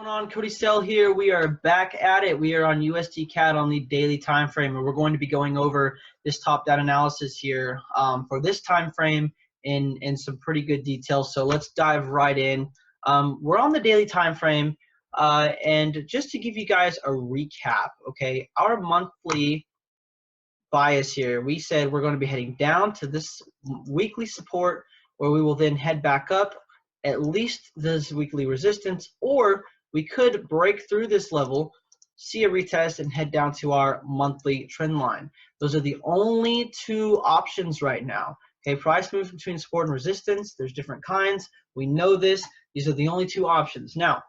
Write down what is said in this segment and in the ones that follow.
What's going on? Cody Sell here. We are back at it. We are on USD CAD on the daily time frame, and we're going to be going over this top-down analysis here for this time frame in some pretty good detail. So let's dive right in. We're on the daily time frame, and just to give you guys a recap, okay, our monthly bias here, we said we're going to be heading down to this weekly support, where we will then head back up at least this weekly resistance, or we could break through this level, see a retest, and head down to our monthly trend line. Those are the only two options right now. Okay, price moves between support and resistance. There's different kinds. We know this. These are the only two options. Now,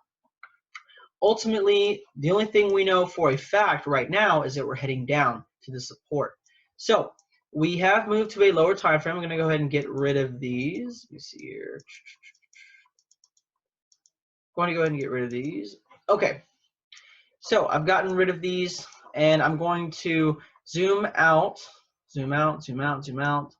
ultimately, the only thing we know for a fact right now is that we're heading down to the support. So we have moved to a lower time frame. I'm going to go ahead and get rid of these. Let me see here. Going to go ahead and get rid of these. Okay, so I've gotten rid of these, and I'm going to zoom out, zoom out, zoom out, zoom out.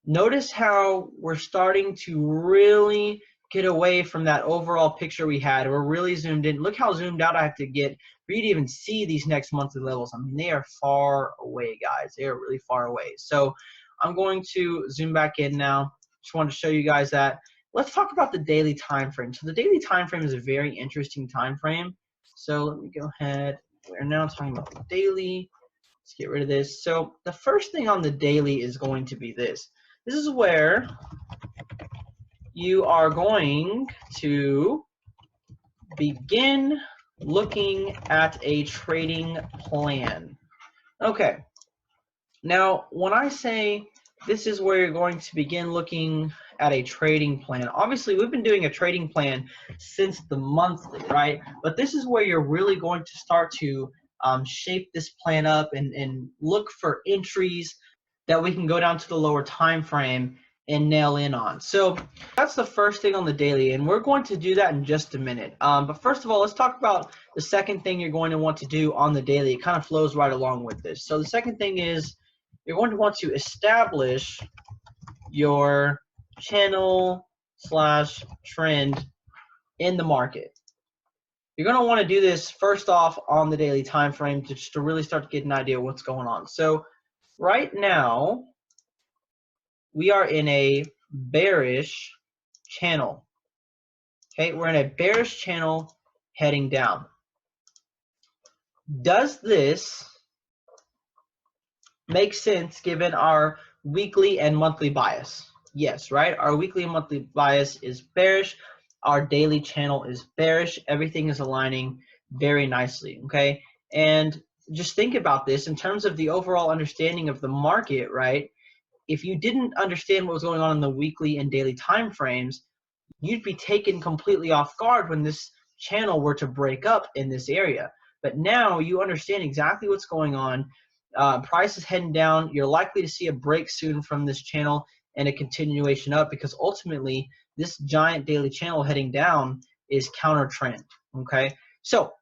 Notice how we're starting to really get away from that overall picture we had. We're really zoomed in. Look how zoomed out I have to get for you to even see these next monthly levels. I mean, they are far away, guys. They are really far away. So I'm going to zoom back in now. Just wanted to show you guys that. Let's talk about the daily time frame. So the daily time frame is a very interesting time frame. So let me go ahead. We're now talking about the daily. Let's get rid of this. So the first thing on the daily is going to be this. This is where you are going to begin looking at a trading plan. Okay. Now, when I say this is where you're going to begin looking at a trading plan, obviously we've been doing a trading plan since the monthly, right? But this is where you're really going to start to shape this plan up and look for entries that we can go down to the lower time frame and nail in on. So that's the first thing on the daily, and we're going to do that in just a minute. But first of all, let's talk about the second thing you're going to want to do on the daily. It kind of flows right along with this. So the second thing is you're going to want to establish your channel / trend in the market. You're going to want to do this first off on the daily time frame to really start to get an idea of what's going on. So right now we are in a bearish channel. Okay, we're in a bearish channel heading down. Does this make sense given our weekly and monthly bias? Yes, right? Our weekly and monthly bias is bearish. Our daily channel is bearish. Everything is aligning very nicely, okay? And just think about this in terms of the overall understanding of the market, right? If you didn't understand what was going on in the weekly and daily time frames, you'd be taken completely off guard when this channel were to break up in this area. But now you understand exactly what's going on. Price is heading down. You're likely to see a break soon from this channel and a continuation up, because ultimately this giant daily channel heading down is counter trend. Okay, so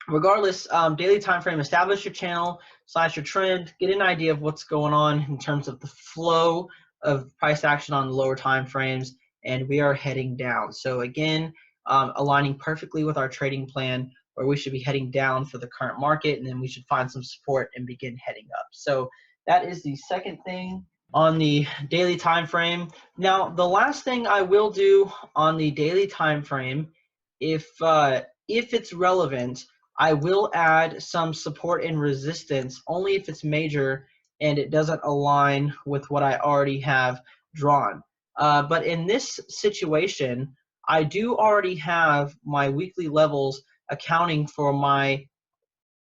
regardless, daily time frame, establish your channel / your trend, get an idea of what's going on in terms of the flow of price action on the lower time frames, and we are heading down. So again, aligning perfectly with our trading plan, where we should be heading down for the current market, and then we should find some support and begin heading up. So that is the second thing on the daily time frame. Now, the last thing I will do on the daily time frame, if it's relevant, I will add some support and resistance only if it's major and it doesn't align with what I already have drawn. But in this situation, I do already have my weekly levels accounting for my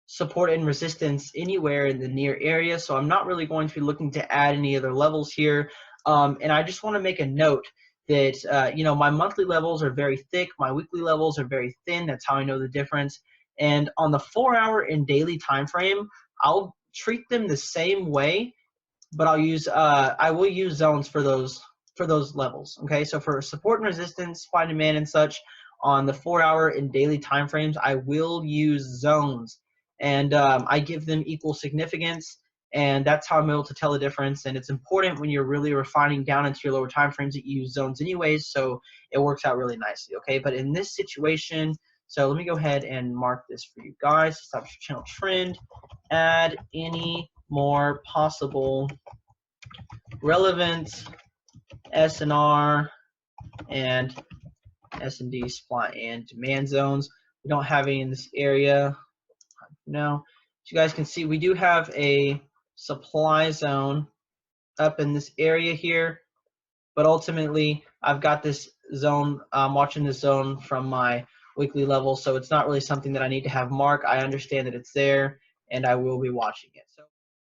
support and resistance anywhere in the near area, so I'm not really going to be looking to add any other levels here. And I just want to make a note that you know, my monthly levels are very thick, my weekly levels are very thin. That's how I know the difference. And on the 4-hour and daily time frame, I'll treat them the same way, but I will use zones for those levels. Okay, so for support and resistance, supply and demand and such, on the 4-hour and daily time frames, I will use zones, and I give them equal significance, and that's how I'm able to tell the difference. And it's important when you're really refining down into your lower time frames that you use zones anyways, so it works out really nicely. Okay, but in this situation, So let me go ahead and mark this for you guys. Establish channel trend. Add any more possible relevant SNR and S&D supply and demand zones. We don't have any in this area. No. As you guys can see, we do have a supply zone up in this area here, but ultimately I've got this zone, I'm watching this zone from my weekly level, so it's not really something that I need to have marked. I understand that it's there and I will be watching it.